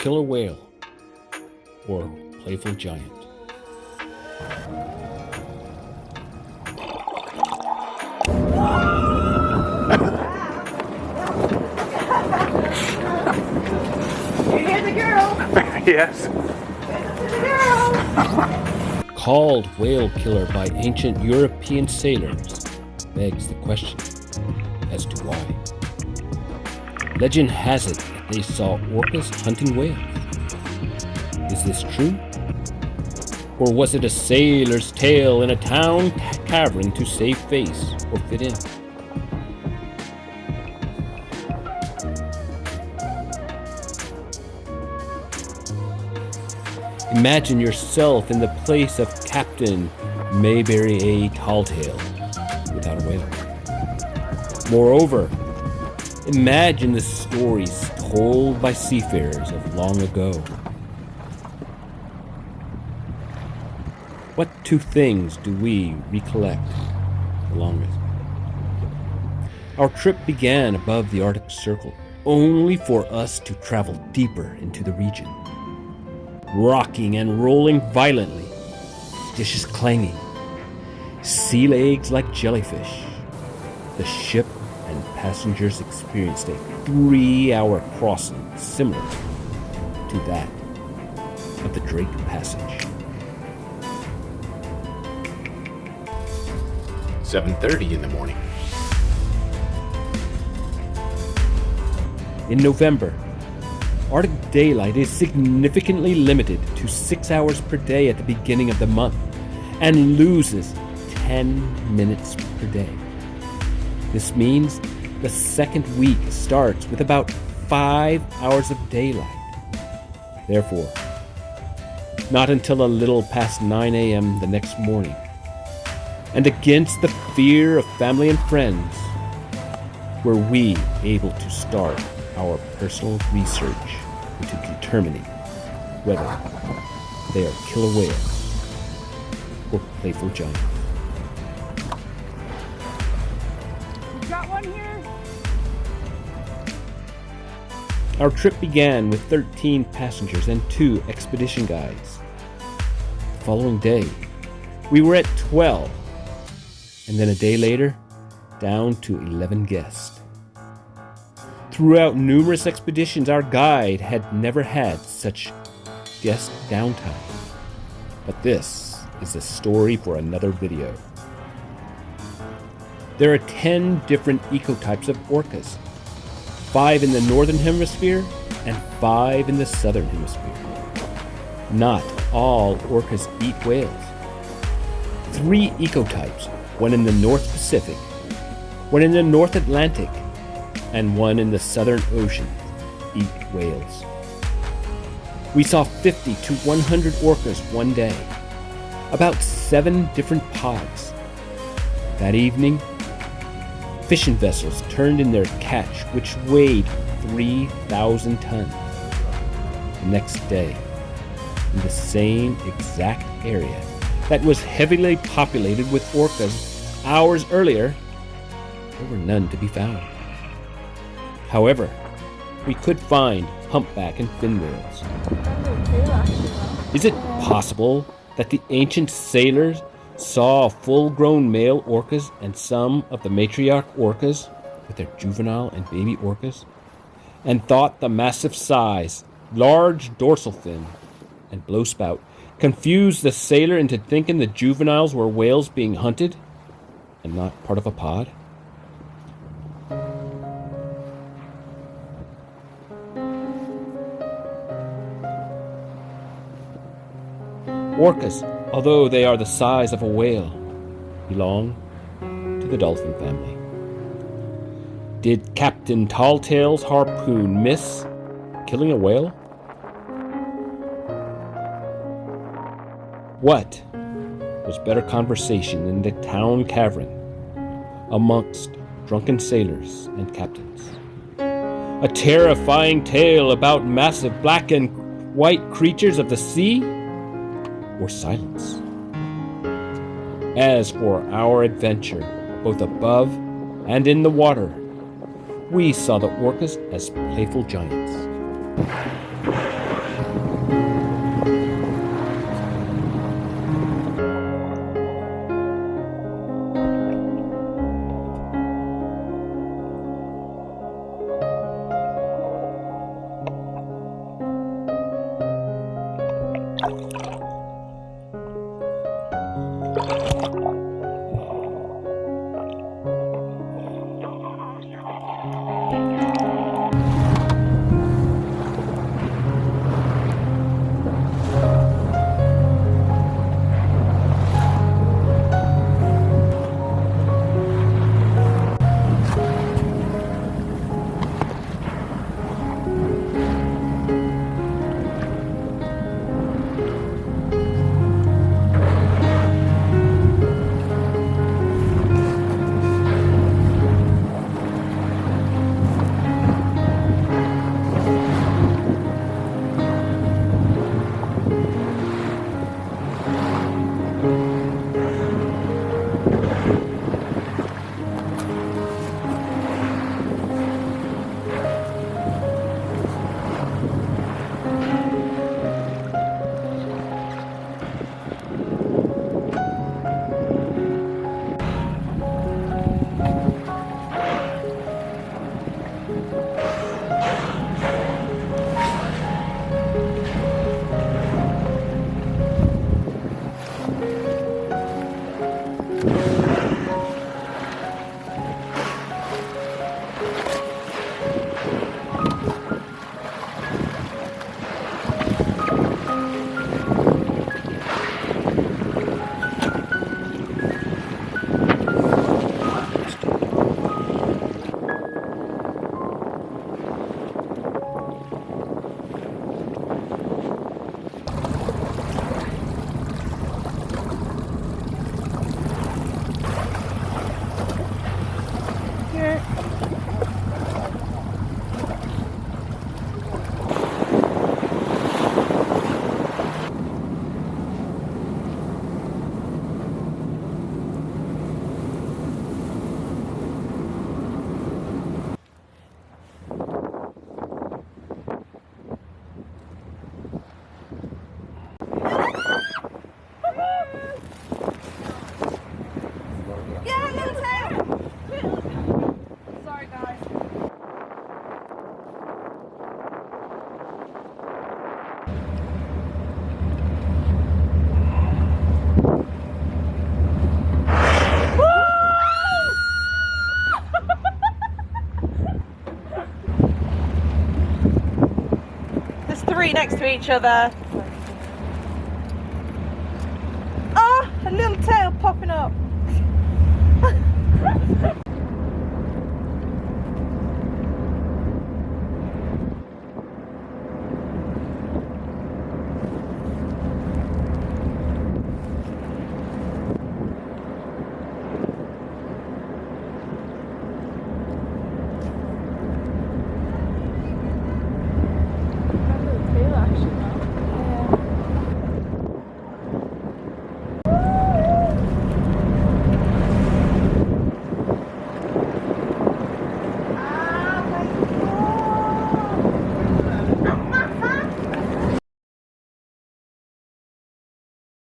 killer whale or playful giant? You hear the girl? Yes. The girl! Called whale killer by ancient European sailors begs the question as to why. Legend has it that they saw orcas hunting whales. Is this true? Or was it a sailor's tale in a town cavern to save face or fit in? Imagine yourself in the place of Captain Mayberry A. Talltail without a whale. Moreover, imagine the stories told by seafarers of long ago. What two things do we recollect the longest? Our trip began above the Arctic Circle, only for us to travel deeper into the region. Rocking and rolling violently, dishes clanging, sea legs like jellyfish. The ship and passengers experienced a 3-hour crossing similar to that of the Drake Passage. 7:30 in the morning. In November, Arctic daylight is significantly limited to 6 hours per day at the beginning of the month and loses 10 minutes per day. This means the second week starts with about 5 hours of daylight. Therefore, not until a little past 9 a.m. the next morning, and against the fear of family and friends, were we able to start our personal research into determining whether they are killer whales or playful giants. You got one here? Our trip began with 13 passengers and 2 expedition guides. The following day, we were at 12, and then a day later, down to 11 guests. Throughout numerous expeditions, our guide had never had such guest downtime. But this is a story for another video. There are 10 different ecotypes of orcas, 5 in the northern hemisphere and 5 in the southern hemisphere. Not all orcas eat whales. 3 ecotypes, one in the North Pacific, one in the North Atlantic, and one in the Southern Ocean, eat whales. We saw 50 to 100 orcas one day, about 7 different pods. That evening, fishing vessels turned in their catch, which weighed 3,000 tons. The next day, in the same exact area that was heavily populated with orcas hours earlier, there were none to be found. However, we could find humpback and fin whales. Is it possible that the ancient sailors saw full-grown male orcas and some of the matriarch orcas with their juvenile and baby orcas, and thought the massive size, large dorsal fin, and blowspout confused the sailor into thinking the juveniles were whales being hunted and not part of a pod? Orcas, although they are the size of a whale, belong to the dolphin family. Did Captain Talltail's harpoon miss killing a whale? What was better conversation in the town cavern amongst drunken sailors and captains? A terrifying tale about massive black and white creatures of the sea? Or silence? As for our adventure, both above and in the water, we saw the orcas as playful giants. feet next to each other. Ah, a little tail popping up.